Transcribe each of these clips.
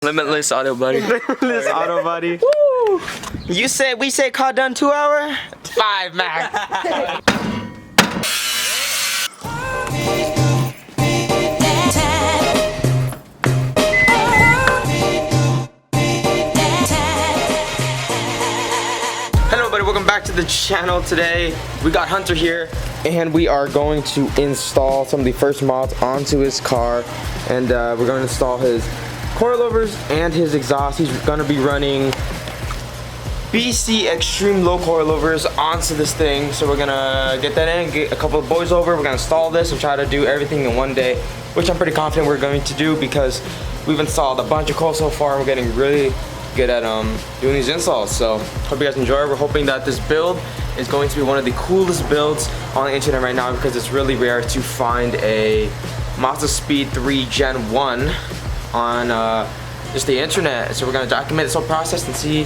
Limitless auto body. Limitless auto body. Woo! We say car done 2 hour? 5 max. Hello everybody, welcome back to the channel. Today we got Hunter here and we are going to install some of the first mods onto his car, and we're going to install his coilovers and his exhaust. He's gonna be running BC extreme low coilovers onto this thing, so we're gonna get that in, get a couple of boys over, we're gonna install this and try to do everything in one day, which I'm pretty confident we're going to do because we've installed a bunch of coil so far and we're getting really good at doing these installs. So hope you guys enjoy. We're hoping that this build is going to be one of the coolest builds on the internet right now, because it's really rare to find a MAZDASPEED 3 Gen 1 on just the internet. So we're gonna document this whole process and see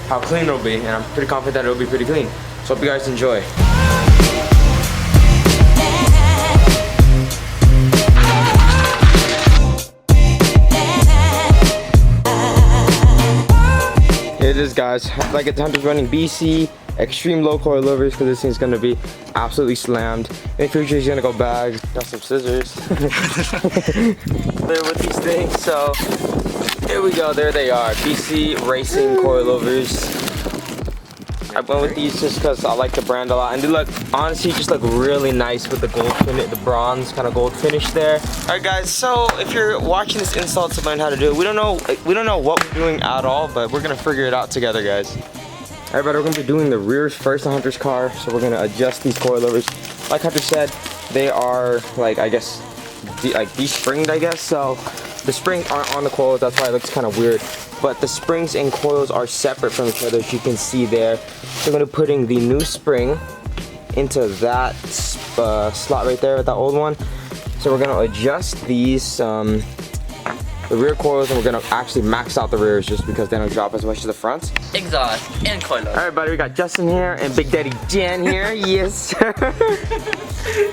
how clean it'll be, and I'm pretty confident that it'll be pretty clean. So hope you guys enjoy. Here it is, guys. Like it's Hunter's running BC extreme low coilovers because this thing's gonna be absolutely slammed. In the future, he's gonna go bag. Got some scissors. There with these things. So here we go. There they are. BC racing coilovers. I went with these just because I like the brand a lot, and they look, honestly, just look really nice with the gold finish, the bronze kind of gold finish there. All right, guys. So if you're watching this install to learn how to do it, we don't know what we're doing at all, but we're gonna figure it out together, guys. All right, but we're gonna be doing the rears first on Hunter's car, so we're gonna adjust these coilovers. Like Hunter said, they are like, I guess, de-springed, I guess. So the springs aren't on the coils, that's why it looks kind of weird. But the springs and coils are separate from each other, as you can see there. So we're gonna be putting the new spring into that slot right there with that old one. So we're gonna adjust these, the rear coils, and we're gonna actually max out the rears just because they don't drop as much as the fronts. Exhaust and coilover. All right, buddy, we got Justin here and Big Daddy Jan here. Yes, sir.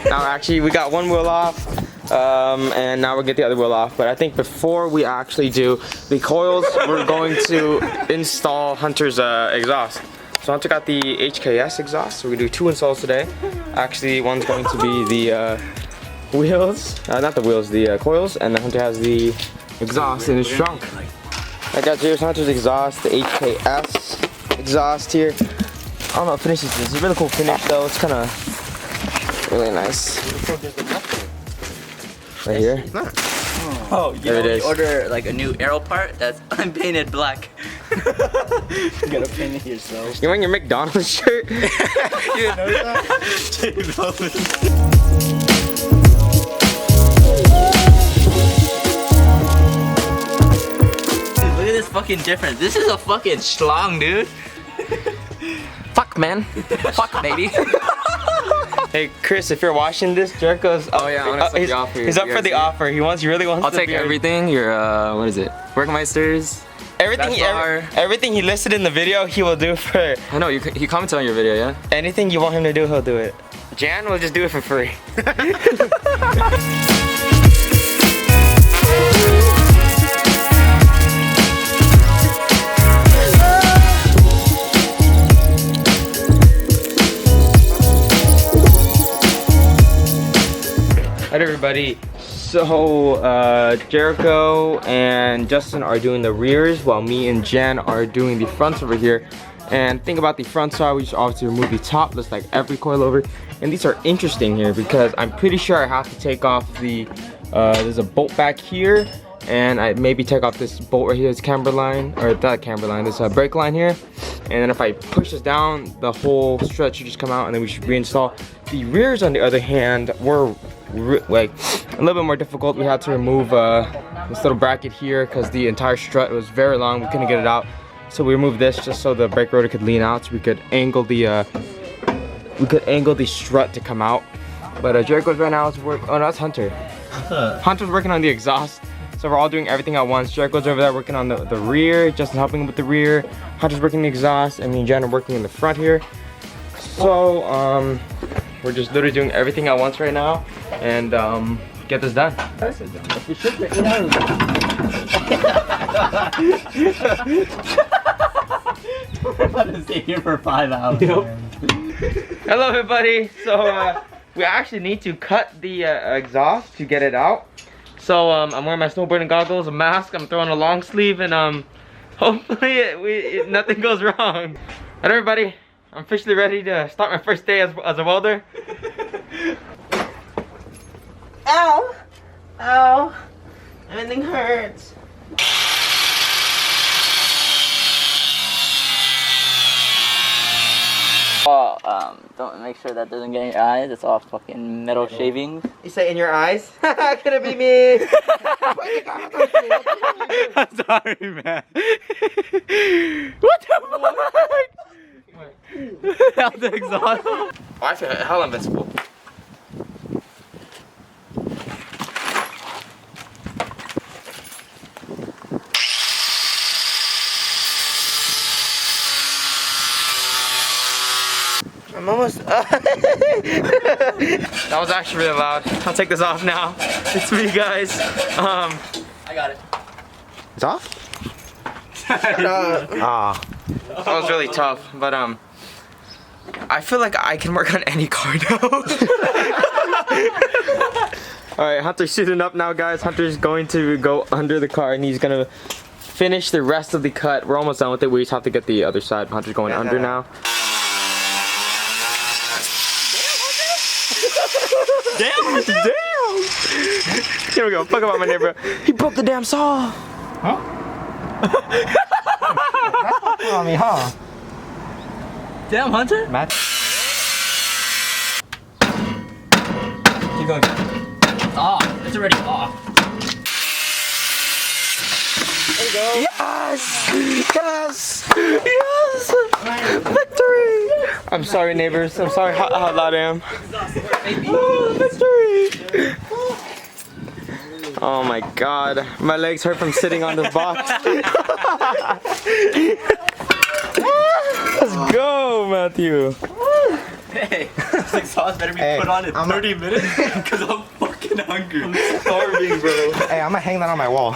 Now, actually, we got one wheel off, and now we'll get the other wheel off. But I think before we actually do the coils, we're going to install Hunter's exhaust. So Hunter got the HKS exhaust, so we do 2 installs today. Actually, one's going to be the wheels, not the wheels, the coils, and then Hunter has the exhaust in his trunk. I got here's Hunter's exhaust, the HKS exhaust here. I don't know what finish this is. It's a really cool finish though. It's kind of really nice. Right here. Oh, you know, you order like a new arrow part that's unpainted black. You gotta paint it yourself. You wearing your McDonald's shirt? You didn't notice that? Look at this fucking difference. This is a fucking schlong, dude. Fuck, man. Fuck, baby. Hey, Chris, if you're watching this, Jericho's up. Oh yeah, I'm gonna accept the offer. He's up for the offer. He really wants I'll to take be everything. Your what is it? Workmeisters. Everything he listed in the video, he will do for. I know, he commented on your video, yeah? Anything you want him to do, he'll do it. Jan will just do it for free. Alright, everybody. So Jericho and Justin are doing the rears while me and Jan are doing the fronts over here. And think about the front side, we just obviously remove the top, just like every coilover. And these are interesting here because I'm pretty sure I have to take off the, there's a bolt back here, and I maybe take off this bolt right here, this camber line, or that camber line, this brake line here. And then if I push this down, the whole strut should just come out, and then we should reinstall. The rears, on the other hand, were like a little bit more difficult. We had to remove this little bracket here because the entire strut was very long. We couldn't get it out, so we removed this just so the brake rotor could lean out, so we could angle the strut to come out. But Jericho's right now is working. Oh no, that's Hunter. Hunter's working on the exhaust. So we're all doing everything at once. Jericho's over there working on the rear, Justin helping with the rear, Hunter's working the exhaust, and me and Jen are working in the front here. So we're just literally doing everything at once right now, and get this done. We're about to stay here for 5 hours. Hello everybody. So we actually need to cut the exhaust to get it out. So I'm wearing my snowboarding goggles, a mask, I'm throwing a long sleeve, and hopefully nothing goes wrong. Alright everybody, I'm officially ready to start my first day as a welder. Ow! Ow! Everything hurts. Oh, don't make sure that doesn't get in your eyes. It's all fucking metal shavings. You say in your eyes? Could it be me? I'm sorry, man. What the fuck? Out the exhaust. Oh, I feel hell invincible. I'm almost. That was actually really loud. I'll take this off now. It's me, guys. I got it. It's off? That was really tough, but I feel like I can work on any car now. Alright, Hunter's suiting up now, guys. Hunter's going to go under the car and he's gonna finish the rest of the cut. We're almost done with it. We just have to get the other side. Hunter's going under now. Damn! Damn! Here we go. Fuck about my neighbor. He broke the damn saw. Huh? That's not on me, huh? Damn, Hunter? Matt. Keep going. It's off. It's already off. There we go. Yes! Yes! Yes! Victory! I'm sorry, neighbors. I'm sorry how loud I am. Oh, victory! Oh my god. My legs hurt from sitting on this box. Let's go, Matthew. Hey, this exhaust better be put on in 30 minutes because I'm fucking hungry. I'm starving, bro. Hey, I'm gonna hang that on my wall.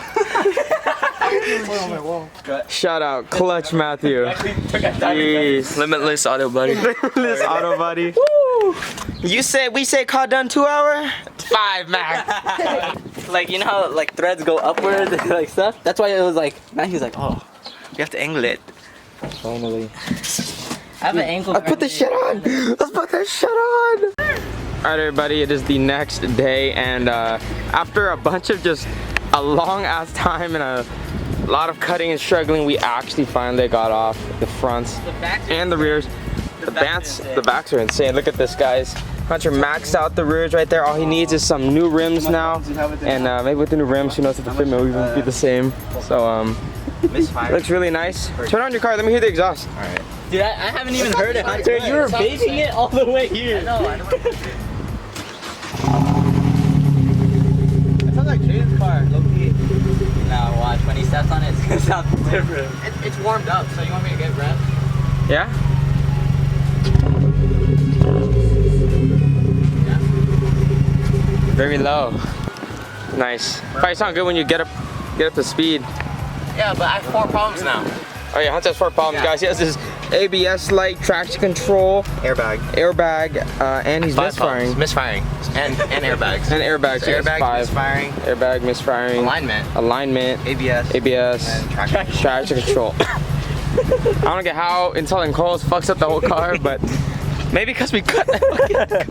Shout out, Clutch Matthew. Jeez. Limitless auto buddy. Limitless auto buddy. Woo. We say car done 2 hour? 5 max. Like, you know how like threads go upwards and like stuff? That's why it was like, now he's like, oh, you have to angle it. Finally. I have an ankle. I put this shit on. Let's put this shit on. Alright everybody, it is the next day and after a bunch of just a long ass time and a lot of cutting and struggling, we actually finally got off the fronts and the rears. The backs are insane. Look at this, guys. Hunter maxed out the rears right there. All he needs is some new rims now, and maybe with the new rims, who knows if the fitment will even be the same. So looks really nice. Turn on your car. Let me hear the exhaust. All right. Dude, I haven't even heard it, Hunter. You were babying it all the way here. I know. It sounds like Jaydon's car, low-key. Now watch, when he steps on it, it's gonna sound different. It's warmed up, so you want me to get revved? Yeah? Yeah. Very low. Nice. Probably sound good when you get up to speed. Yeah, but I have 4 problems now. Oh yeah, Hunter has 4 problems, guys. He has his ABS light, traction control, Airbag, and he's misfiring. Misfiring. And airbags. And airbags. So airbag, 5. misfiring. Airbag, misfiring. Alignment. ABS. And traction control. I don't get how installing coils fucks up the whole car, but maybe because we cut that.